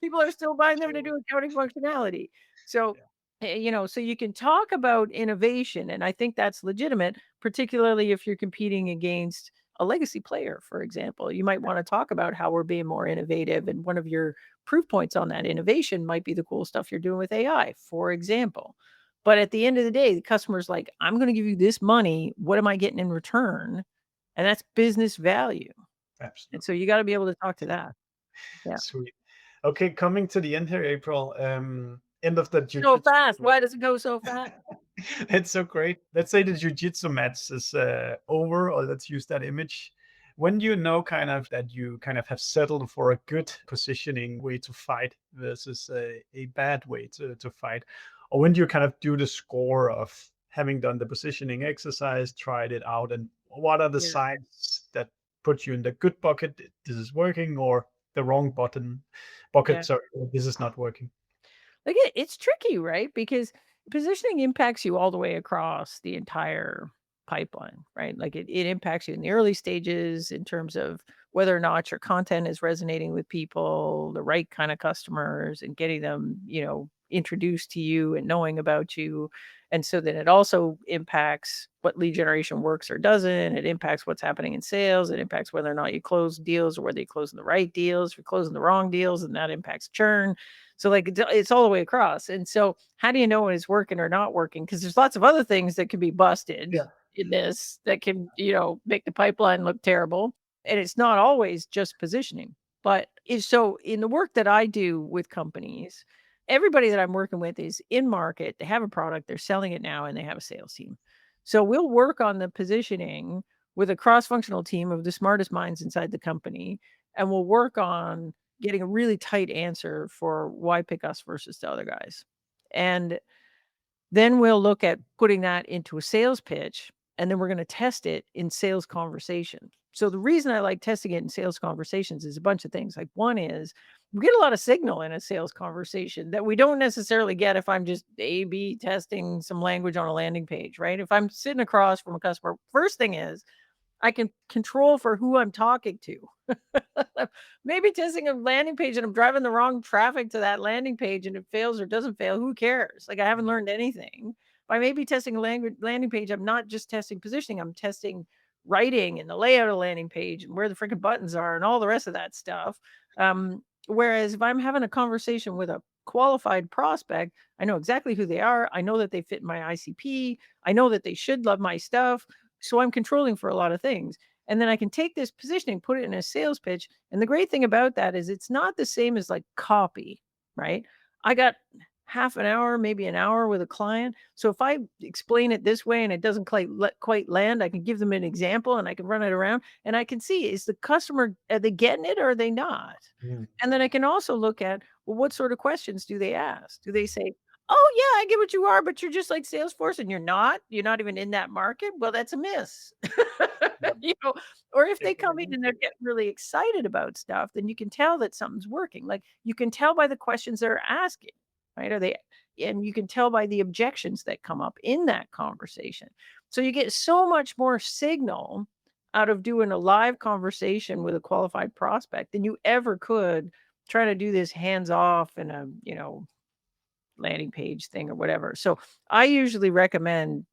People are still buying them to So do accounting functionality. So, yeah. so you can talk about innovation, and I think that's legitimate, particularly if you're competing against a legacy player, for example. You might want to talk about how we're being more innovative, and one of your proof points on that innovation might be the cool stuff you're doing with AI, for example. But at the end of the day, the customer's like, I'm going to give you this money. What am I getting in return? And that's business value. And Absolutely. so you got to be able to talk to that. Yeah. Sweet. Okay, coming to the end here, April. End of the So jujitsu. fast. Why does it go so fast? It's so great. Let's say the jujitsu match is over, or let's use that image. When do you know kind of that you kind of have settled for a good positioning way to fight versus a bad way to fight? Or when do you kind of do the score of having done the positioning exercise, tried it out, and what are the Yeah. signs that put you in the good bucket? This is working, or the wrong Yeah. bucket. Sorry, this is not working. Like it's tricky, right? Because positioning impacts you all the way across the entire pipeline, right? Like it impacts you in the early stages in terms of whether or not your content is resonating with people, the right kind of customers, and getting them, introduced to you and knowing about you. And so then it also impacts what lead generation works or doesn't. It impacts what's happening in sales. It impacts whether or not you close deals or whether you close the right deals. If you're closing the wrong deals, and that impacts churn. So like it's all the way across. And so how do you know when it's working or not working? Because there's lots of other things that can be busted Yeah. in this that can, make the pipeline look terrible. And it's not always just positioning. But so in the work that I do with companies, everybody that I'm working with is in market. They have a product, they're selling it now, and they have a sales team. So we'll work on the positioning with a cross-functional team of the smartest minds inside the company, and we'll work on getting a really tight answer for why pick us versus the other guys. And then we'll look at putting that into a sales pitch, and then we're going to test it in sales conversations. So the reason I like testing it in sales conversations is a bunch of things. Like one is we get a lot of signal in a sales conversation that we don't necessarily get if I'm just A/B testing some language on a landing page, right? If I'm sitting across from a customer, first thing is I can control for who I'm talking to. Maybe testing a landing page and I'm driving the wrong traffic to that landing page and it fails or doesn't fail. Who cares? Like I haven't learned anything. By maybe testing a landing page, I'm not just testing positioning, I'm testing writing and the layout of the landing page and where the freaking buttons are and all the rest of that stuff. Whereas if I'm having a conversation with a qualified prospect, I know exactly who they are. I know that they fit my ICP. I know that they should love my stuff. So I'm controlling for a lot of things. And then I can take this positioning, put it in a sales pitch. And the great thing about that is it's not the same as like copy, right? I got half an hour, maybe an hour with a client. So if I explain it this way and it doesn't quite land, I can give them an example and I can run it around and I can see, is the customer, are they getting it or are they not? Mm. And then I can also look at, well, what sort of questions do they ask? Do they say, "Oh, yeah, I get what you are, but you're just like Salesforce and you're not? You're not even in that market?" Well, that's a miss. Yeah. You know, or if Yeah. they come in and they're getting really excited about stuff, then you can tell that something's working. Like, you can tell by the questions they're asking, right? And you can tell by the objections that come up in that conversation. So you get so much more signal out of doing a live conversation with a qualified prospect than you ever could trying to do this hands off in a, landing page thing or whatever. So I usually recommend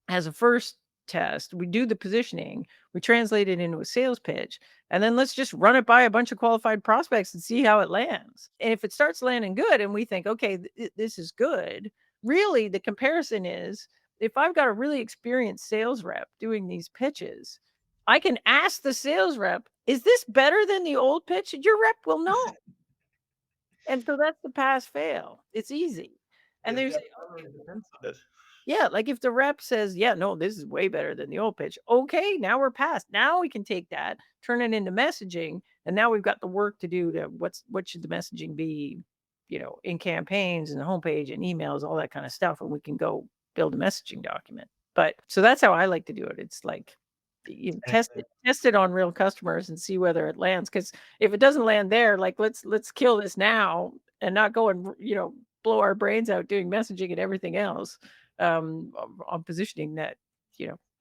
as a first test, we do the positioning, we translate it into a sales pitch, and then let's just run it by a bunch of qualified prospects and see how it lands. And if it starts landing good and we think, okay, this is good, really the comparison is if I've got a really experienced sales rep doing these pitches, I can ask the sales rep, is this better than the old pitch? And your rep will know. And so that's the pass fail. It's easy. And Yeah, there's that really depends on it. yeah, like if the rep says, "Yeah, no, this is way better than the old pitch." Okay, now we're past. Now we can take that, turn it into messaging, and now we've got the work to do to what should the messaging be, in campaigns and the homepage and emails, all that kind of stuff, and we can go build a messaging document. But so that's how I like to do it. It's like you test it on real customers and see whether it lands. Because if it doesn't land there, like let's kill this now and not go and blow our brains out doing messaging and everything else on positioning that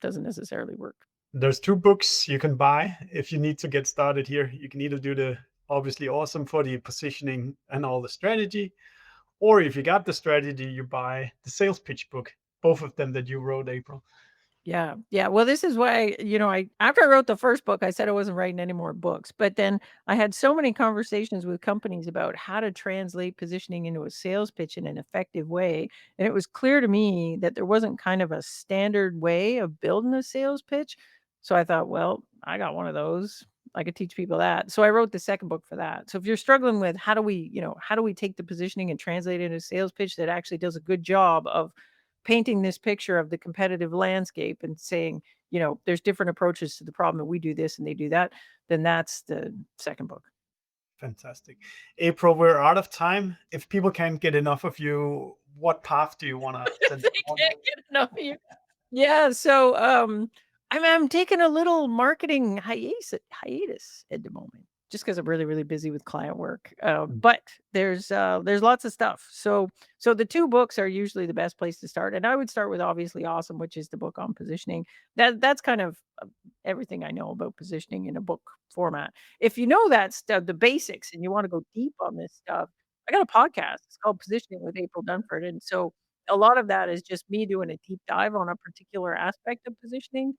doesn't necessarily work. There's two books you can buy if you need to get started here. You can either do the obviously awesome for the positioning and all the strategy, or if you got the strategy, you buy the sales pitch book. Both of them that you wrote, April. Yeah. Yeah. Well, this is why, I after I wrote the first book, I said I wasn't writing any more books. But then I had so many conversations with companies about how to translate positioning into a sales pitch in an effective way. And it was clear to me that there wasn't kind of a standard way of building a sales pitch. So I thought, well, I got one of those. I could teach people that. So I wrote the second book for that. So if you're struggling with how do we take the positioning and translate it into a sales pitch that actually does a good job of painting this picture of the competitive landscape and saying, there's different approaches to the problem and we do this and they do that, then that's the second book. Fantastic. April, we're out of time. If people can't get enough of you, what path do you want to send They them on? can't get enough of you. Yeah. So I'm taking a little marketing hiatus at the moment. just because I'm really, really busy with client work. But there's lots of stuff. So the 2 books are usually the best place to start. And I would start with obviously Awesome, which is the book on positioning. That's kind of everything I know about positioning in a book format. If you know that stuff, the basics, and you want to go deep on this stuff, I got a podcast. It's called Positioning with April Dunford. And so a lot of that is just me doing a deep dive on a particular aspect of positioning.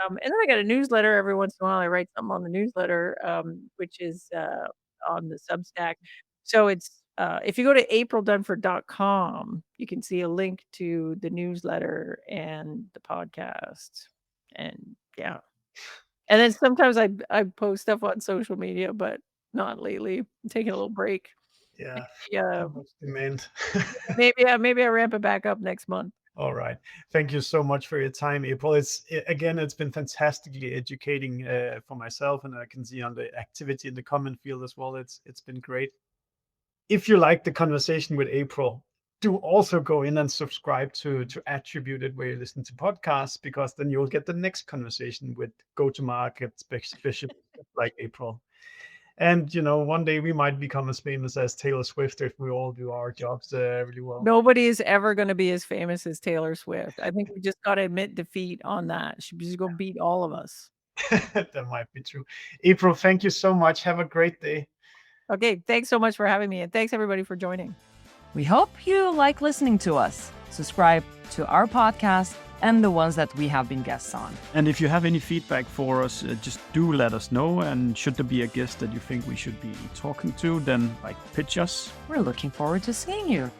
And then I got a newsletter every once in a while. I write something on the newsletter, which is on the Substack. So it's if you go to aprildunford.com, you can see a link to the newsletter and the podcast. And yeah. And then sometimes I post stuff on social media, but not lately. I'm taking a little break. Yeah. Yeah. Much demand. Maybe I ramp it back up next month. All right. Thank you so much for your time, April. It's been fantastically educating for myself, and I can see on the activity in the comment field as well. It's been great. If you like the conversation with April, do also go in and subscribe to Attributed where you listen to podcasts, because then you'll get the next conversation with go-to-market specialists like April. And one day we might become as famous as Taylor Swift if we all do our jobs really well. Nobody is ever going to be as famous as Taylor Swift. I think we just got to admit defeat on that. She's just going to beat all of us. That might be true. April, thank you so much. Have a great day. Okay, thanks so much for having me, and thanks everybody for joining. We hope you like listening to us. Subscribe to our podcast and the ones that we have been guests on. And if you have any feedback for us, just do let us know. And should there be a guest that you think we should be talking to, then pitch us. We're looking forward to seeing you.